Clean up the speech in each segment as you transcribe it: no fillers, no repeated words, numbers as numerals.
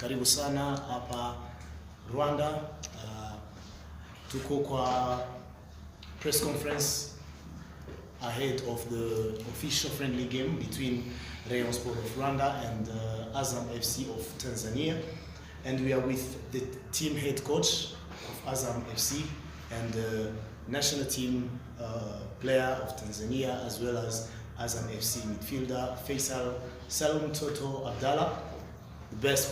Karibu sana hapa Rwanda. Tuko kwa press conference ahead of the official friendly game between Rayon Sport of Rwanda and Azam FC of Tanzania. And we are with the team head coach of Azam FC and the national team player of Tanzania, as well as Azam FC midfielder Faisal Salum Toto Abdallah,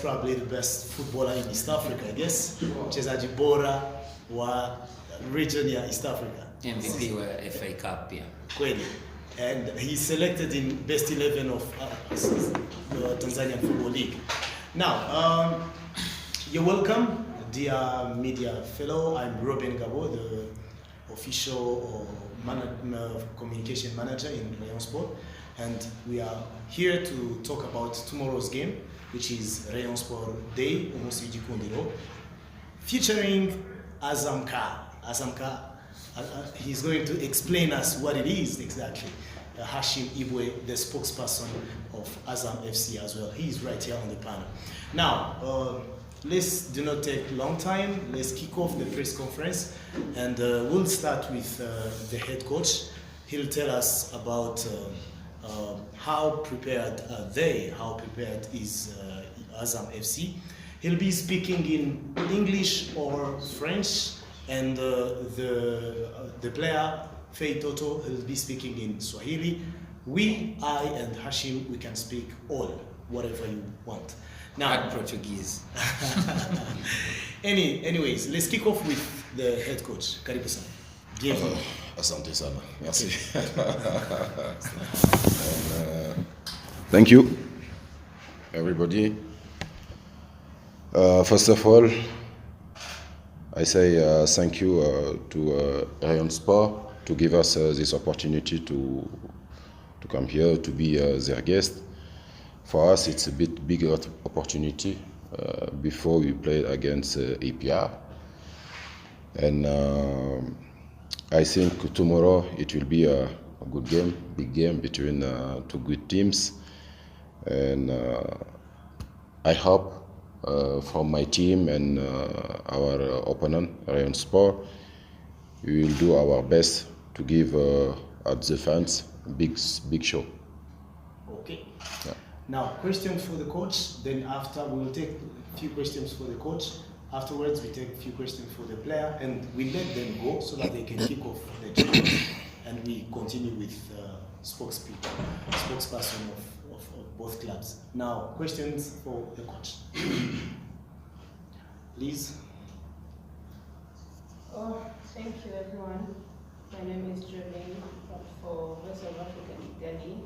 probably the best footballer in East Africa, I guess. Mchezaji bora wa region ya East Africa. MVP wa FA Cup pia. Kweli. And he's selected in best 11 of the Tanzanian Football League. Now, you're welcome, dear media fellow. I'm Robin Gabo, the official communication manager in Rayon Sport, and we are here to talk about tomorrow's game, which is Rayon Sport Day, Umusiji Kundiro, featuring Azamka. He's going to explain us what it is exactly. Hashim Ibwe, the spokesperson of Azam FC as well. He's right here on the panel. Now, let's do not take long time. Let's kick off the press conference, and we'll start with the head coach. He'll tell us about how prepared how prepared is Azam FC. He'll be speaking in English or French, and the player Fei Toto will be speaking in Swahili. I and Hashim, we can speak all, whatever you want. Now, Portuguese. Anyways, let's kick off with the head coach. Karibu sana. Asante sana. Merci. Thank you, everybody. First of all, I say thank you to Rayon Sport to give us this opportunity to come here to be their guest. For us, it's a bit bigger opportunity before we played against APR. And I think tomorrow it will be a good game, big game between two good teams. And I hope from my team and our opponent, Rayon Sport, we will do our best to give at the fans a big show. Okay. Yeah. Now, questions for the coach. Then after, we will take a few questions for the coach. Afterwards, we take a few questions for the player, and we let them go so that they can kick off the game. And we continue with spokesperson of both clubs. Now, questions for the coach. Please. Thank you, everyone. My name is Jolene for Voice of Africa Italy.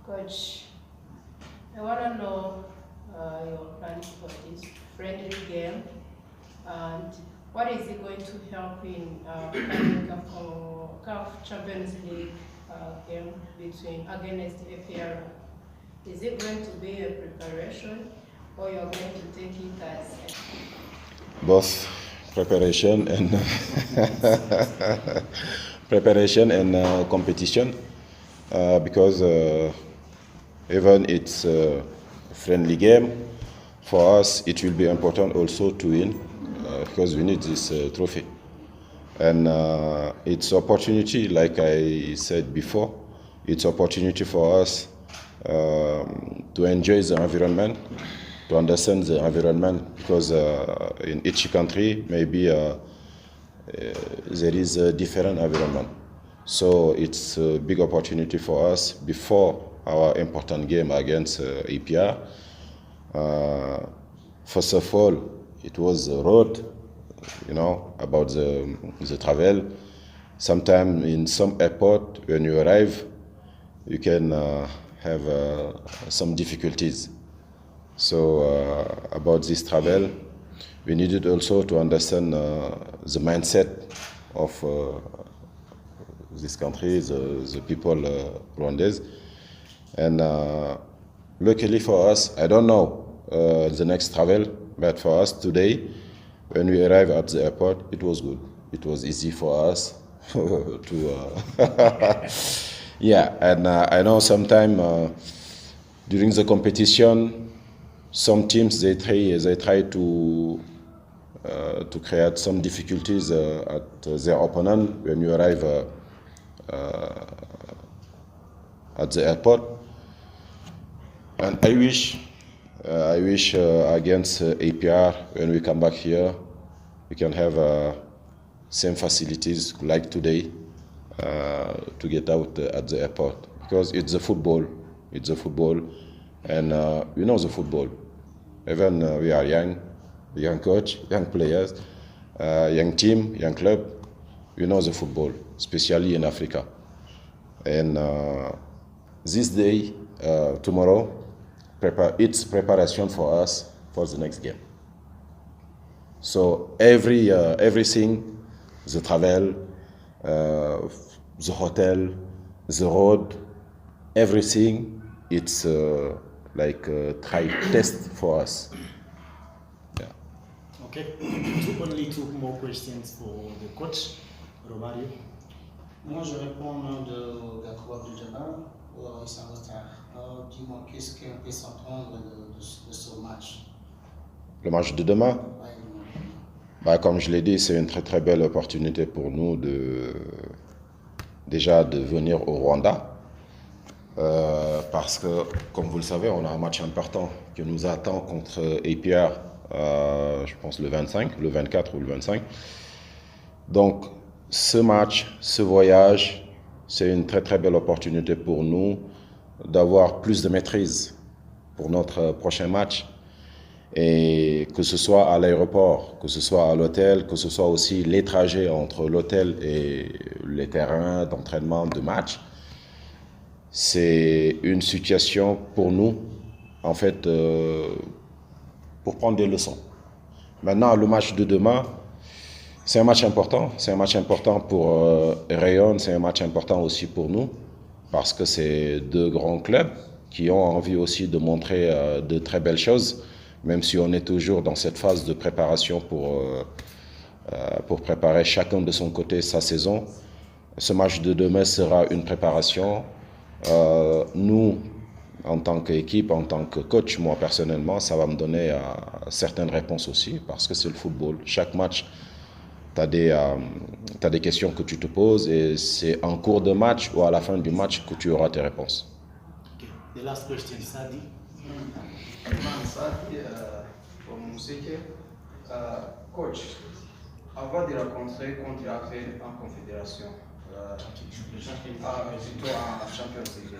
Coach, I want to know your plans for this friendly game, and what is it going to help in CAF Champions League game against APR? Is it going to be a preparation, or you're going to take it as both preparation and competition, because even it's a friendly game, for us it will be important also to win, because we need this trophy. And it's opportunity, like I said before, it's opportunity for us to enjoy the environment, to understand the environment, because in each country maybe there is a different environment. So it's a big opportunity for us before our important game against APR. First of all, it was the road, about the travel. Sometimes in some airport, when you arrive, you can have some difficulties. So about this travel, we needed also to understand the mindset of this country, the people Rwandese. And luckily for us, I don't know the next travel, but for us today, when we arrived at the airport, it was good. It was easy for us to yeah. And I know sometime during the competition, some teams they try to create some difficulties at their opponent when you arrive at the airport. And I wish against APR, when we come back here, we can have same facilities like today to get out at the airport, because it's a football, and we know the football. Even we are young coach, young players, young team, young club. We know the football, especially in Africa. And this day, tomorrow, it's preparation for us for the next game. So everything, the travel, the hotel, the road, everything, it's like a try test for us. Yeah. Okay, only two more questions for the coach, Romario. Moi, je réponds au nom de Gakou Abdul-Jabbar ou Issa Ouattara. Dis-moi, qu'est-ce qu'on peut s'entendre de ce match? Le match de demain? Ouais, Comme je l'ai dit, c'est une très très belle opportunité pour nous déjà de venir au Rwanda. Parce que, comme vous le savez, on a un match important qui nous attend contre APR, je pense le 24 ou le 25. Donc, ce match, ce voyage, c'est une très très belle opportunité pour nous d'avoir plus de maîtrise pour notre prochain match. Et que ce soit à l'aéroport, que ce soit à l'hôtel, que ce soit aussi les trajets entre l'hôtel et les terrains d'entraînement de match, c'est une situation pour nous, en fait, pour prendre des leçons. Maintenant, le match de demain, c'est un match important. C'est un match important pour Rayon, c'est un match important aussi pour nous, parce que c'est deux grands clubs qui ont envie aussi de montrer de très belles choses, même si on est toujours dans cette phase de préparation pour préparer chacun de son côté sa saison. Ce match de demain sera une préparation. Nous, en tant qu'équipe, en tant que coach, moi personnellement, ça va me donner certaines réponses aussi, parce que c'est le football. Chaque match, tu as des questions que tu te poses, et c'est en cours de match ou à la fin du match que tu auras tes réponses. Okay. The last question, Sadi. Sadi, pour Mousseke, coach, avant de rencontrer contre l'Afrique en confédération, plutôt en Champions League,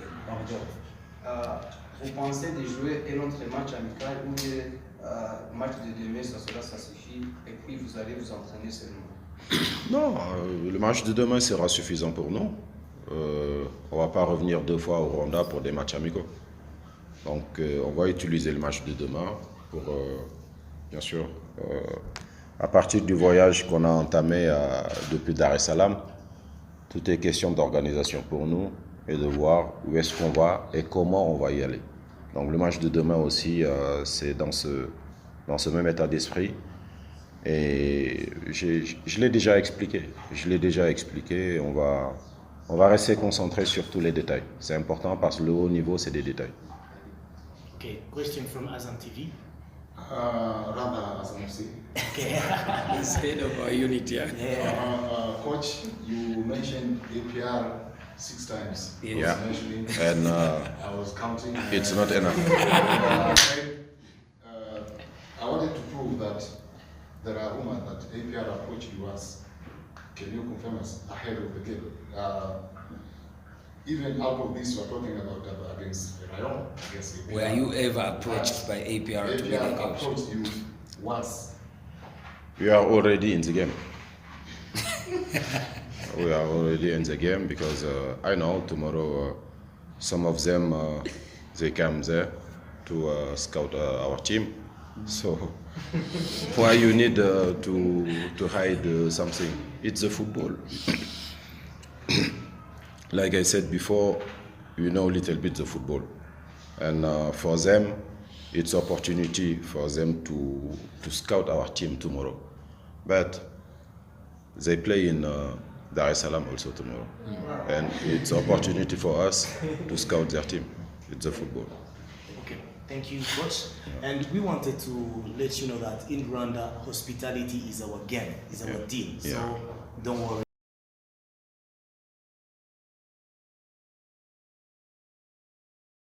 vous pensez de jouer un autre match amical ou le match de demain, ça suffit, et puis vous allez vous entraîner seulement? Non, le match de demain sera suffisant pour nous. On ne va pas revenir 2 fois au Rwanda pour des matchs amicaux. Donc on va utiliser le match de demain pour, bien sûr, à partir du voyage qu'on a entamé depuis Dar es Salaam, tout est question d'organisation pour nous et de voir où est-ce qu'on va et comment on va y aller. Donc le match de demain aussi, c'est dans ce même état d'esprit. Et je l'ai déjà expliqué. On va rester concentré sur tous les détails. C'est important parce que le haut niveau, c'est des détails. Okay, question from Azam TV. Rather as MC. Okay. Instead of our unit, yeah. Coach, you mentioned APR 6 times. Yeah. I was mentioning, And I was counting. it's not enough. I wanted to prove that there are rumors that APR approached you as, can you confirm us ahead of the game? Even out of this, we're talking about against Rayon, against APR. Were you ever approached by APR to be the APR coach? approached you once. We are already in the game. We are already in the game because I know tomorrow some of them they come there to scout our team. So why you need to hide something? It's the football. Like I said before, you know a little bit the football, and for them, it's opportunity for them to scout our team tomorrow. But they play in Dar es Salaam also tomorrow, and it's opportunity for us to scout their team. It's the football. Okay. Thank you, Coach. And we wanted to let you know that in Rwanda, hospitality is our game, is our deal. Yeah. So don't worry.